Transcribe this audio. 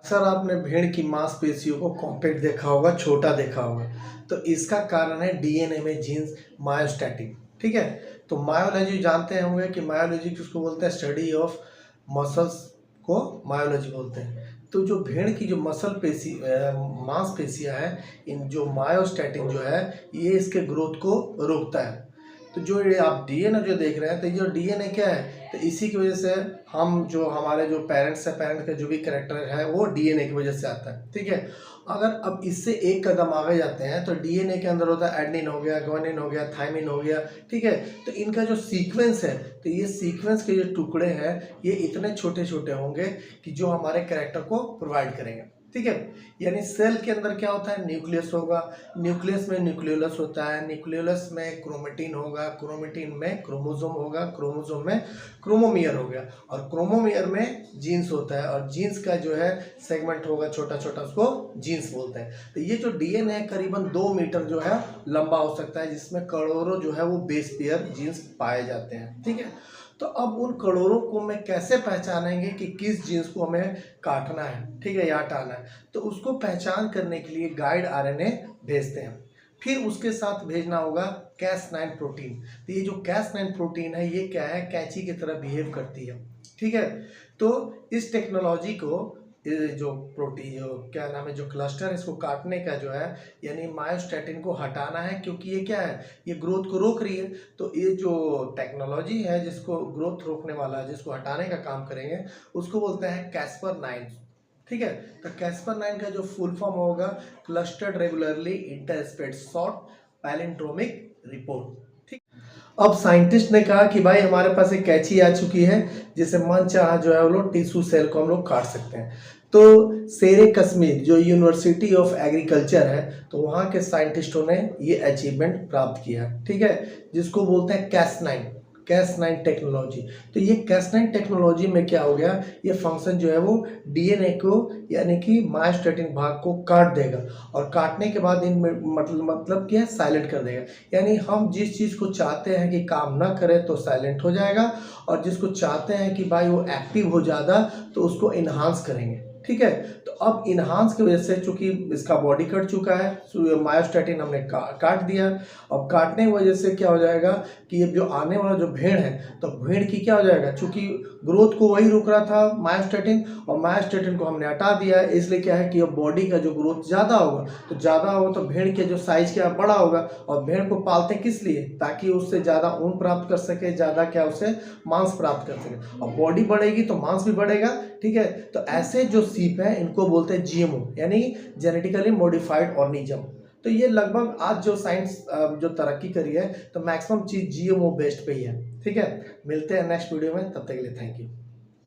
अक्सर आपने भेड़ की मांसपेशियों को कॉम्पैक्ट देखा होगा, छोटा देखा होगा। तो इसका कारण है डीएनए में जीन्स मायोस्टैटिन। ठीक है। तो मायोलॉजी जानते होंगे कि मायोलॉजी किसको बोलते हैं, स्टडी ऑफ मसल्स को मायोलॉजी बोलते हैं। तो जो भेड़ की जो मसल पेशी मांसपेशियां हैं, इन जो मायोस्टैटिन जो है ये इसके ग्रोथ को रोकता है। तो जो ये आप डीएनए जो देख रहे हैं, तो ये जो डीएनए क्या है, तो इसी की वजह से हम जो हमारे जो पेरेंट्स हैं, पेरेंट्स का जो भी कैरेक्टर है वो डीएनए की वजह से आता है। ठीक है। अगर अब इससे एक कदम आगे जाते हैं तो डीएनए के अंदर होता है एडेनिन हो गया, ग्वानिन हो गया, थायमिन हो गया। ठीक है। तो इनका जो सीक्वेंस है, तो ये सीक्वेंस के जो टुकड़े हैं ये इतने छोटे छोटे होंगे कि जो हमारे कैरेक्टर को प्रोवाइड करेंगे। ठीक है। यानी सेल के अंदर क्या होता है, न्यूक्लियस होगा, न्यूक्लियस में न्यूक्लियोलस होता है, न्यूक्लियोलस में क्रोमेटिन होगा, क्रोमेटिन में क्रोमोसोम होगा, क्रोमोसोम में क्रोमोमियर हो गया, और क्रोमोमियर में जीन्स होता है, और जीन्स का जो है सेगमेंट होगा छोटा छोटा, उसको जीन्स बोलते हैं। तो ये जो डीएनए करीबन 2 मीटर जो है लंबा हो सकता है, जिसमें करोड़ों जो है वो बेस पेयर जीन्स पाए जाते हैं। ठीक है। तो अब उन करोड़ों को मैं कैसे पहचानेंगे कि किस जीन्स को हमें काटना है, ठीक है, या हटाना है। तो उसको पहचान करने के लिए गाइड आरएनए भेजते हैं। फिर उसके साथ भेजना होगा Cas9 प्रोटीन। तो ये जो Cas9 प्रोटीन है ये क्या है, कैंची की तरह बिहेव करती है। ठीक है। तो इस टेक्नोलॉजी को जो प्रोटीन जो क्या नाम है, जो क्लस्टर है, इसको काटने का जो है, यानी मायोस्टैटिन को हटाना है, क्योंकि ये क्या है, ये ग्रोथ को रोक रही है। तो ये जो टेक्नोलॉजी है जिसको ग्रोथ रोकने वाला है, जिसको हटाने का काम करेंगे, उसको बोलते हैं Cas9। ठीक है। तो Cas9 का जो फुल फॉर्म होगा clustered regularly interspaced short palindromic report. ठीक। अब साइंटिस्ट ने कहा कि भाई हमारे पास एक कैंची आ चुकी है जिसे मन चाहा जो है वो लोग टिश्यू सेल को हम लोग काट सकते हैं। तो शेरे कश्मीर जो यूनिवर्सिटी ऑफ एग्रीकल्चर है, तो वहाँ के साइंटिस्टों ने ये अचीवमेंट प्राप्त किया। ठीक है। जिसको बोलते हैं Cas9 टेक्नोलॉजी। तो ये Cas9 टेक्नोलॉजी में क्या हो गया, ये फंक्शन जो है वो डीएनए को यानी कि मायोस्टैटिन भाग को काट देगा, और काटने के बाद इन मतलब क्या है, साइलेंट कर देगा। यानी हम जिस चीज़ को चाहते हैं कि काम ना करे तो साइलेंट हो जाएगा, और जिसको चाहते हैं कि भाई वो एक्टिव हो ज़्यादा तो उसको इन्हांस करेंगे। ठीक है। तो अब इन्हांस की वजह से चूंकि इसका बॉडी कट चुका है, मायोस्टैटिन हमने काट दिया। अब काटने की वजह से क्या हो जाएगा कि ये जो आने वाला जो भेड़ है, तो भेड़ की क्या हो जाएगा, चूंकि ग्रोथ को वही रोक रहा था मायोस्टैटिन, और मायोस्टैटिन को हमने हटा दिया है, इसलिए क्या है कि अब बॉडी का जो ग्रोथ ज़्यादा होगा, तो ज़्यादा होगा तो भेड़ के जो साइज क्या बड़ा होगा। और भेड़ को पालते किस लिए, ताकि उससे ज़्यादा ऊन प्राप्त कर सके, ज़्यादा क्या उसे मांस प्राप्त कर सके, और बॉडी बढ़ेगी तो मांस भी बढ़ेगा। ठीक है। तो ऐसे जो सीप है इनको बोलते हैं जीएमओ, यानी जेनेटिकली मॉडिफाइड ऑर्गेनिज्म। तो ये लगभग आज जो साइंस जो तरक्की करी है, तो मैक्सिमम चीज़ जीएमओ बेस्ड पे ही है। ठीक है। मिलते हैं नेक्स्ट वीडियो में, तब तक के लिए थैंक यू।